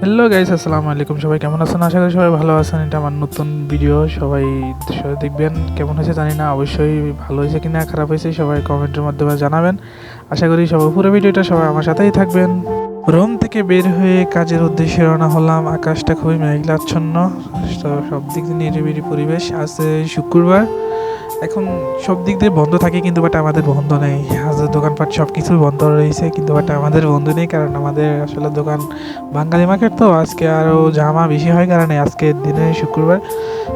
Hello guys, আসসালামু আলাইকুম। সবাই কেমন আছেন? আশা করি সবাই ভালো আছেন। এটা আমার নতুন ভিডিও, সবাই দেখবেন। কেমন হয়েছে জানি না, অবশ্যই ভালো হয়েছে কিনা খারাপ হয়েছে সবাই কমেন্টের মাধ্যমে জানাবেন। আশা করি সবাই পুরো ভিডিওটা সবাই আমার সাথেই থাকবেন। রোম থেকে বের হয়ে কাজের উদ্দেশ্যে রওনা হলাম। আকাশটা খুবই মেঘাচ্ছন্ন, তো সব দিক দিয়ে নিরিবিলি পরিবেশ। আজ শুক্রবার, এখন সব দিক দিয়ে বন্ধ থাকে, কিন্তু বাট আমাদের বন্ধ নেই। আজ দোকানপাট সব কিছুই বন্ধ রয়েছে, কিন্তু বাট আমাদের বন্ধ নেই, কারণ আমাদের আসলে দোকান বাঙালি মার্কেট, তো আজকে আরও জামা বেশি হয় কারণে আজকের দিনে শুক্রবার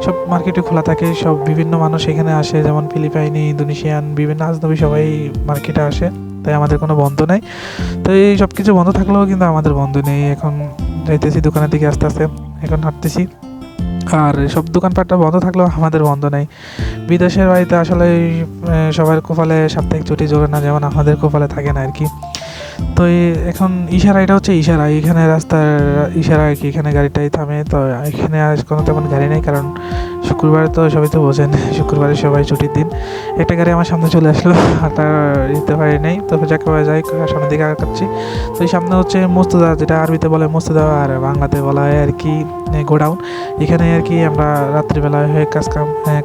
সব মার্কেটে খোলা থাকে। সব বিভিন্ন মানুষ এখানে আসে, যেমন ফিলিপাইনি, ইন্দোনেশিয়ান, বিভিন্ন আজনবী সবাই মার্কেটে আসে, তাই আমাদের কোনো বন্ধ নেই। তো এই সব কিছু বন্ধ থাকলেও কিন্তু আমাদের বন্ধ নেই। এখন যাইতেছি দোকানের দিকে, আস্তে আস্তে এখন হাঁটতেছি। আর সব দোকানপাটটা বন্ধ থাকলেও আমাদের বন্ধ নেই। বিদেশের বাড়িতে আসলে সবার কপালে সাপ্তাহিক ছুটি জোরে না, যেমন আমাদের কপালে থাকে না আর কি। তো এখন ইশারা, এটা হচ্ছে ইশারা, এখানে রাস্তার ইশারা আর কি। এখানে গাড়িটাই থামে, তো এখানে আজ কোনো তেমন গাড়ি নেই, কারণ শুক্রবার তো সবাই তো বোঝেন, শুক্রবারে সবাই ছুটির দিন। একটা গাড়ি আমার সামনে চলে আসলো, আর তার দিতে পারি নাই, তবে যাকে যাই সামনের দিকে আগাচ্ছি। তো এই সামনে হচ্ছে মোস্তাদা, যেটা আরবিতে বলে মোস্তাদা আর বাংলাতে বলা হয় আর কি গোডাউন। এখানে আর কি আমরা রাত্রিবেলা হয়ে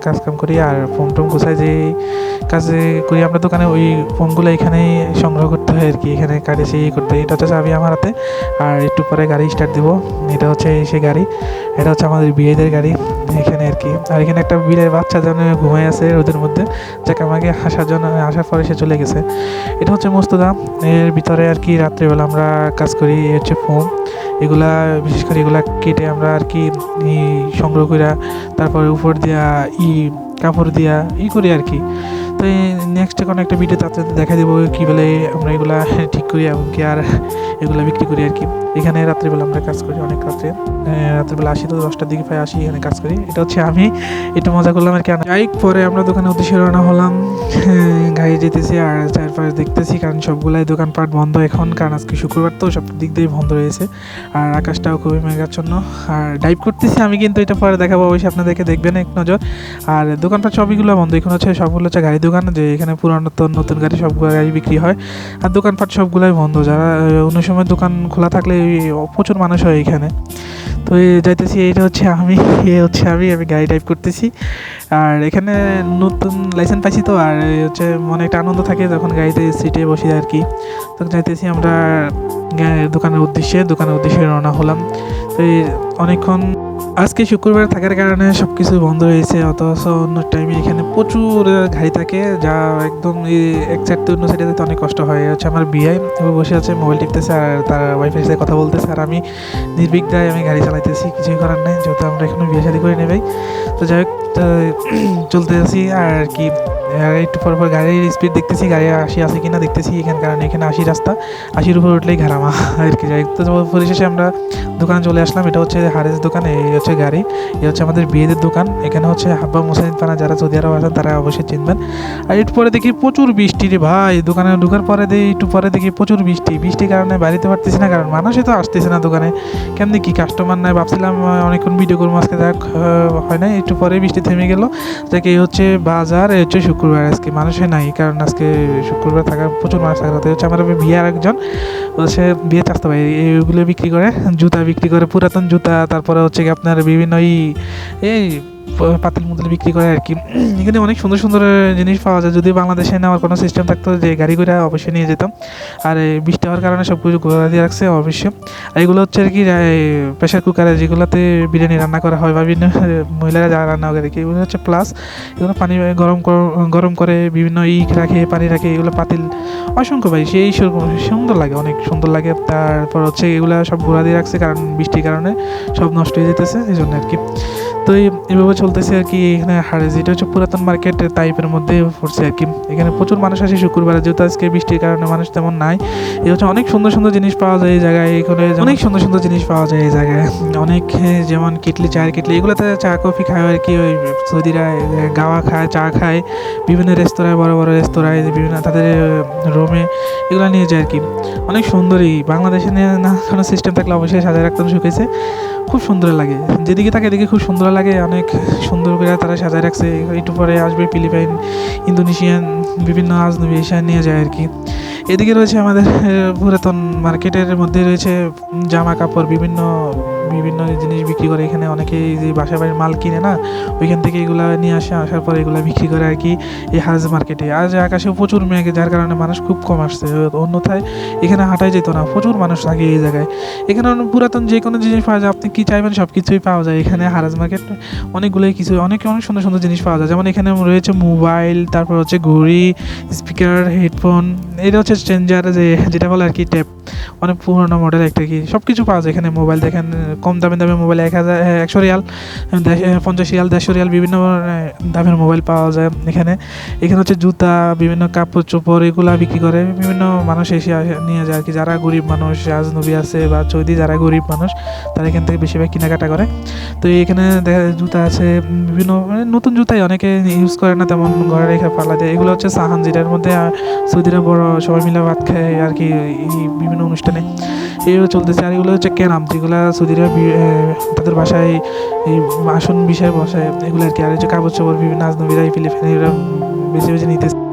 কাজকাম করি, আর ফোন টোন গুছাই যে কাজে করি আমরা দোকানে, ওই ফোনগুলো এখানেই সংগ্রহ করতে হয় আর কি। এখানে কাটে সেই করতে হয়। এটা হচ্ছে চাবি আমার হাতে, আর একটু পরে গাড়ি স্টার্ট দেবো। এটা হচ্ছে সেই গাড়ি, এটা হচ্ছে আমাদের বিয়েদের গাড়ি এখানে আর কি। আর এখানে একটা বিলের বাচ্চা যেন ঘুমাই আছে রোদের মধ্যে, যাকে আমাকে আসার পরে সে চলে গেছে। এটা হচ্ছে মোস্তদা, এর ভিতরে আর কি রাত্রিবেলা আমরা কাজ করি। এই হচ্ছে ফোন, এগুলা বিশেষ করে এগুলা কেটে আমরা আর কি সংগ্রহ করিয়া তারপরে উপর দিয়া কাপড় দিয়া করি আর কি। তো নেক্সট কোনো একটা ভিডিওতে আপনাদের দেখা দেবো কী বলে আমরা এগুলা ঠিক করি, এমনকি আর এগুলো বিক্রি করি আর কি। এখানে রাত্রিবেলা আমরা কাজ করি অনেক রাত্রে, রাত্রিবেলা আসি, তো 10টার দিকে প্রায় আসি, এখানে কাজ করি। এটা হচ্ছে আমি একটু মজা করলাম আর কি। যাই পরে আমরা দোকানের উদ্দেশ্যে রওনা হলাম। গাড়ি যেতেছি আর চারপাশ দেখতেছি, কারণ সবগুলাই দোকানপাট বন্ধ এখন, কারণ আজকে শুক্রবার তো সব দিক দিয়ে বন্ধ রয়েছে। আর আকাশটাও খুবই মেঘাচ্ছন্ন। আর ড্রাইভ করতেছি আমি, কিন্তু এটা পরে দেখাবো, অবশ্যই আপনাদেরকে দেখবেন এক নজর। আর দোকানপাট সবইগুলো বন্ধ এখন, হচ্ছে সবগুলো হচ্ছে গাড়ি দোকান, যে এখানে পুরানো নতুন গাড়ি সবগুলো গাড়ি বিক্রি হয়। আর দোকানপাট সবগুলাই বন্ধ, যারা অন্য সময় দোকান খোলা থাকলে প্রচুর মানুষ হয় এখানে। তো যাইতেছি, এইটা হচ্ছে আমি, আমি গাড়ি ড্রাইভ করতেছি। আর এখানে নতুন লাইসেন্স পাইছি তো, আর হচ্ছে মনে একটা আনন্দ থাকে যখন গাড়িতে সিটে বসি আর কি। তো যাইতেছি আমরা দোকানের উদ্দেশ্যে রওনা হলাম। তো অনেকক্ষণ, আজকে শুক্রবার থাকার কারণে সব কিছু বন্ধ হয়েছে, অথচ অন্য টাইমে এখানে প্রচুর গাড়ি থাকে, যা একদম এক সাইড থেকে অন্য সাইডে যেতে অনেক কষ্ট হয়। হচ্ছে আমার বিয়ে বসে আছে, মোবাইল টিপতেছে আর তার ওয়াইফের সাথে কথা বলতেছে, আর আমি নির্বিঘ্নায় আমি গাড়ি চালাইতেছি, কিছুই করার নেই, যেহেতু আমরা এখনো বিয়ে শাদী করে নেই। তো যাই হোক, চলতে আছি আর কি। একটু পর গাড়ির স্পিড দেখতেছি, গাড়ি 80 আছে কিনা দেখতেছি এখানে, কারণ এখানে 80 রাস্তা, 80-র উপর উঠলেই ঘাড়ামা আর কি। যাই হোক, তো পরিশেষে আমরা দোকানে চলে আসলাম। এটা হচ্ছে হারেস দোকান, এই হচ্ছে গাড়ি, এই হচ্ছে আমাদের বিয়েদের দোকান। এখানে হচ্ছে হাব্বা মুসাইদ পানা, যারা সৌদি আরব আছেন তারা অবশ্যই চিনবেন। আর একটু পরে দেখি প্রচুর বৃষ্টি রে ভাই, দোকানে ঢোকার পরে একটু পরে দেখি প্রচুর বৃষ্টির কারণে বাড়িতে পারতেছি না, কারণ মানুষই তো আসতেছে না দোকানে। কেমনি কি কাস্টমার নাই, ভাবছিলাম অনেকক্ষণ ভিডিও করবো আজকে, যাক হয় না। একটু পরে বৃষ্টি থেমে গেল। যাকে এই হচ্ছে বাজার, এই হচ্ছে শুক্রবার, আজকে মানুষই নাই, কারণ আজকে শুক্রবার থাকা প্রচুর মানুষ থাকা। হচ্ছে আমার বিয়ে আর একজন হচ্ছে বিয়ে চাস্তা ভাই, এইগুলো বিক্রি করে, জুতা বিক্রি করে, পুরাতন জুতা, তারপরে হচ্ছে কি আপনার বিভিন্ন এই পাতিল মুতিল বিক্রি করে আর কি। এখানে অনেক সুন্দর সুন্দর জিনিস পাওয়া যায়। যদি বাংলাদেশে নেওয়ার কোনো সিস্টেম থাকতো, যে গাড়ি করে অবশ্যই নিয়ে যেতাম। আর বৃষ্টি হওয়ার কারণে সব কিছু ঘোরা দিয়ে রাখছে অবশ্যই। আর এগুলো হচ্ছে আর কি প্রেশার কুকারে, যেগুলোতে বিরিয়ানি রান্না করা হয় বা বিভিন্ন মহিলারা যারা রান্না করে, এগুলো হচ্ছে প্লাস। এগুলো পানি গরম করে বিভিন্ন রাখে, পানি রাখে, এগুলো পাতিল অসংখ্য ভাই, সেই সুন্দর লাগে, অনেক সুন্দর লাগে। তারপর হচ্ছে এগুলো সব ঘোরা দিয়ে রাখছে, কারণ বৃষ্টির কারণে সব নষ্ট হয়ে যেতেছে, এই জন্য আর কি। তো এইভাবে চলতেছে আর কি। এখানে হারেজ, এটা হচ্ছে পুরাতন মার্কেট টাইপের মধ্যে পড়ছে আর কি। এখানে প্রচুর মানুষ আসে শুক্রবারে, যেহেতু আজকে বৃষ্টির কারণে মানুষ তেমন নাই। এই হচ্ছে অনেক সুন্দর সুন্দর জিনিস পাওয়া যায় এই জায়গায়, এখানে অনেক সুন্দর সুন্দর জিনিস পাওয়া যায় এই জায়গায়। অনেক যেমন চায়ের কেটলি, এগুলোতে চা কফি খায় আর কি। ওই সৌদিরা গাওয়া খায়, চা খায়, বিভিন্ন রেস্তোরাঁয়, বড় বড় রেস্তোরাঁয়, বিভিন্ন তাদের রুমে এগুলো নিয়ে যায় আর কি। অনেক সুন্দরই, বাংলাদেশে না কোনো সিস্টেম থাকলে অবশ্যই সাজায় রাখতে শুকেছে, খুব সুন্দর লাগে, যেদিকে তাকে দেখে খুব সুন্দর লাগে। অনেক সুন্দর করে তারা সাজায় রাখছে। একটু পরে আসবে ফিলিপাইন, ইন্দোনেশিয়ান, বিভিন্ন আজনবি এসে নিয়ে যায় আর কি। এদিকে রয়েছে আমাদের পুরাতন মার্কেটের মধ্যে রয়েছে জামা কাপড়, বিভিন্ন বিভিন্ন জিনিস বিক্রি করে। এখানে অনেকে যে বাসা বাড়ির মাল কিনে না, ওইখান থেকে এগুলা নিয়ে আসার পরে এগুলা বিক্রি করে আর কি এই হাজ মার্কেটে। আজ আকাশেও প্রচুর মেঘ, যার কারণে মানুষ খুব কম আসছে। অন্যথায় এখানে হাঁটাই যেত না, প্রচুর মানুষ থাকে এই জায়গায়। এখানে পুরাতন যে কোনো জিনিস পাওয়া যায়, আপনি কী চাইবেন সব কিছুই পাওয়া যায় এখানে হারাজ মার্কেট। অনেকগুলোই কিছু অনেক সুন্দর সুন্দর জিনিস পাওয়া যায়। যেমন এখানে রয়েছে মোবাইল, তারপর হচ্ছে ঘড়ি, স্পিকার, হেডফোন, এটা হচ্ছে চেঞ্জার, যেটা বলে আর কি ট্যাপ, অনেক পুরোনো মডেল একটা কি, সব কিছু পাওয়া যায় এখানে। মোবাইল দেখেন, কম দামে দামে মোবাইল 100 রিয়াল, 50 রিয়াল, 150 রিয়াল, বিভিন্ন দামের মোবাইল পাওয়া যায় এখানে। এখানে হচ্ছে জুতা, বিভিন্ন কাপড় চোপড়, এগুলা বিক্রি করে। বিভিন্ন মানুষ এসে নিয়ে যায় আর কি, যারা গরিব মানুষ, আজনবী আছে বা চৌদি, যারা গরিব মানুষ তারা এখান থেকে বেশিরভাগ কেনাকাটা করে। তো এখানে দেখা জুতা আছে, বিভিন্ন নতুন জুতাই অনেকে ইউজ করে না, তেমন ঘরে রেখে পাল্লা দেয়। এগুলো হচ্ছে সাহান, যেটার মধ্যে সৌদিরা বড় সবাই মিলে ভাত খায় আর কি এই বিভিন্ন অনুষ্ঠানে, এইভাবে চলতেছে। আর এগুলো হচ্ছে ক্যারাম, যেগুলো সৌদিরা তাদের বাসায় এই আসন বিষয়ে বসায়, এগুলো আর কি। আর হচ্ছে কাপড় চোপড়, বিভিন্ন আজনবীরা ফিলিপাইনিরা বেছে বেছে নিতেছে।